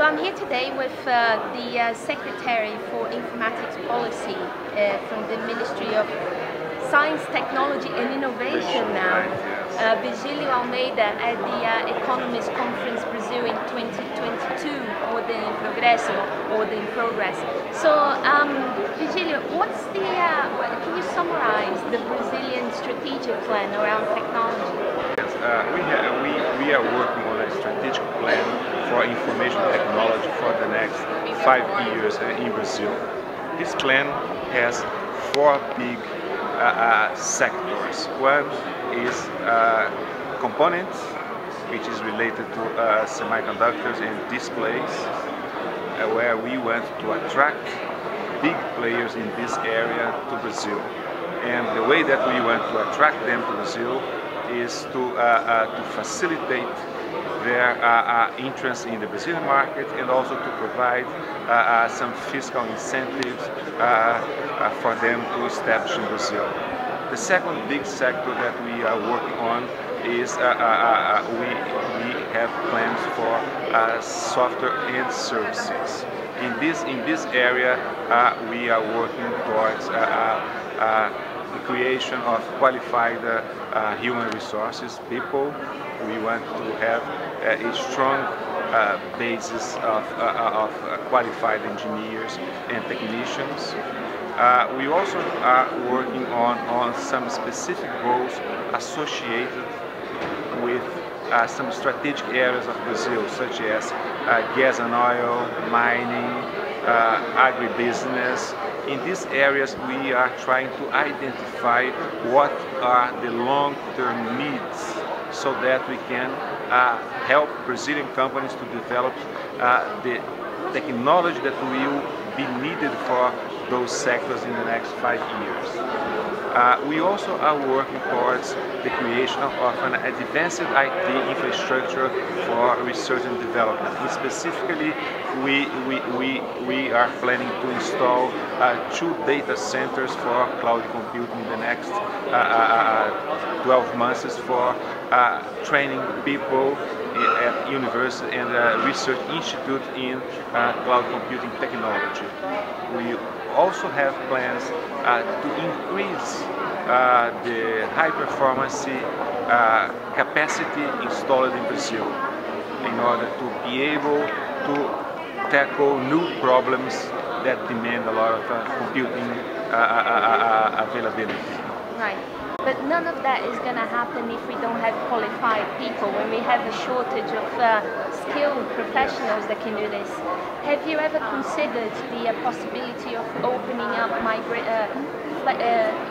So I'm here today with the Secretary for Informatics Policy from the Ministry of Science, Technology and Innovation now, Virgilio Almeida at the Economist Conference Brazil in 2022, Ordem em Progresso, Ordem in Progress. So Virgilio, can you summarize the Brazilian strategic plan around technology? Yes, we are working on a strategic plan for information technology for the next 5 years in Brazil. This plan has 4 big sectors. One is components, which is related to semiconductors and displays, where we want to attract big players in this area to Brazil. And the way that we want to attract them to Brazil is to facilitate their interest in the Brazilian market, and also to provide some fiscal incentives for them to establish in Brazil. The second big sector that we are working on is we have plans for software and services. In this area, we are working towards the creation of qualified human resources people. We want to have a strong basis of qualified engineers and technicians. We also are working on some specific goals associated with some strategic areas of Brazil, such as gas and oil, mining, agribusiness. In these areas, we are trying to identify what are the long-term needs, so that we can help Brazilian companies to develop the technology that will be needed for those sectors in the next 5 years. We also are working towards the creation of an advanced IT infrastructure for research and development. And specifically, we are planning to install 2 data centers for cloud computing in the next 12 months for training people at university and research institute in cloud computing technology. We also have plans to increase the high performance capacity installed in Brazil in order to be able to tackle new problems that demand a lot of computing availability. Right. But none of that is going to happen if we don't have qualified people, when we have a shortage of skilled professionals that can do this. Have you ever considered the possibility of opening up,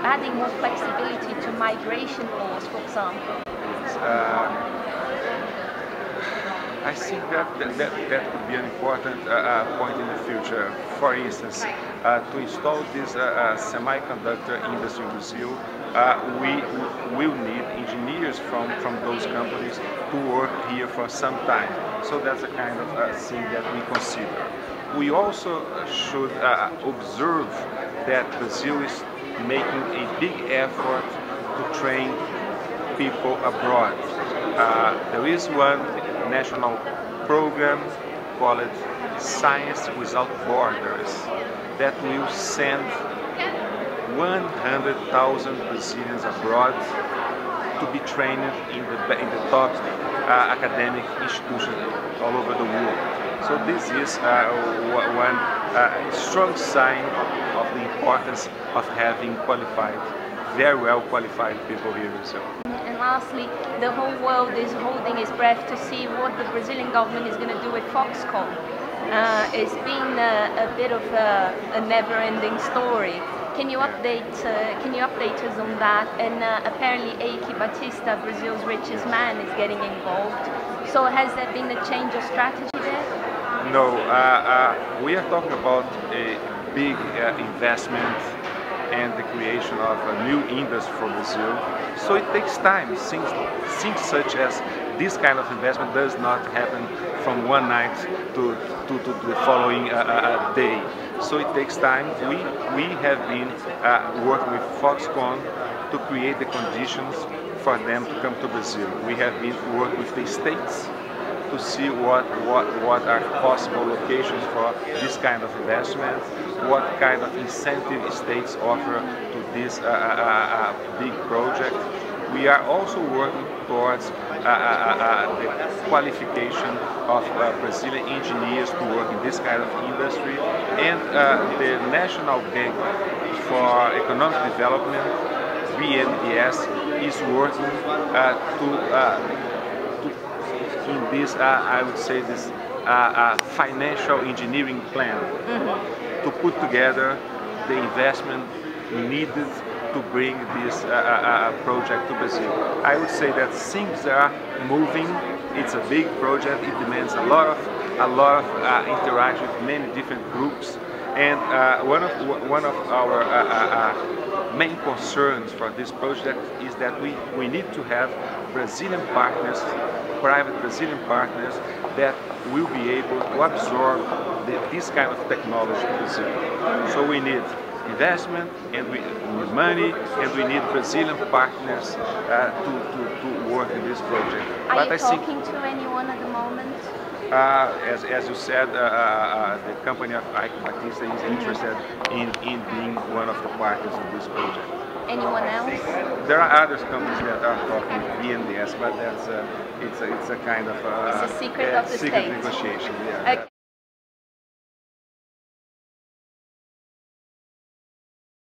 adding more flexibility to migration laws, for example? I think that could be an important point in the future. For instance, to install this semiconductor industry in Brazil, we will need engineers from those companies to work here for some time. So that's a kind of thing that we consider. We also should observe that Brazil is making a big effort to train people abroad. There is one national program called Science Without Borders that will send 100,000 Brazilians abroad to be trained in the top academic institutions all over the world. So this is one strong sign of the importance of having very well qualified people here in Brazil. And lastly, the whole world is holding its breath to see what the Brazilian government is going to do with Foxconn. It's been a bit of a never-ending story. Can you update us on that? And apparently Eike Batista, Brazil's richest man, is getting involved. So has there been a change of strategy there? No, we are talking about a big investment and the creation of a new industry for Brazil. So it takes time. Things such as this kind of investment does not happen from one night to the following day. So it takes time. We have been working with Foxconn to create the conditions for them to come to Brazil. We have been working with the states to see what are possible locations for this kind of investment, what kind of incentive states offer to this big project. We are also working towards the qualification of Brazilian engineers to work in this kind of industry, and the National Bank for Economic Development, BNDES, is working in this, I would say, this financial engineering plan to put together the investment needed to bring this project to Brazil. I would say that things are moving. It's a big project. It demands a lot of interaction with many different groups. And one of our main concerns for this project is that we need to have Brazilian partners, private Brazilian partners, that will be able to absorb this kind of technology in Brazil. So we need investment, and we need money, and we need Brazilian partners to work in this project. Are you talking to anyone at the moment? As you said, the company of Ike Batista is interested in being one of the partners in this project. Anyone else? There are other companies that are talking BNDES, but that's it's a kind of it's a secret of the secret state. negotiation. Yeah. Okay.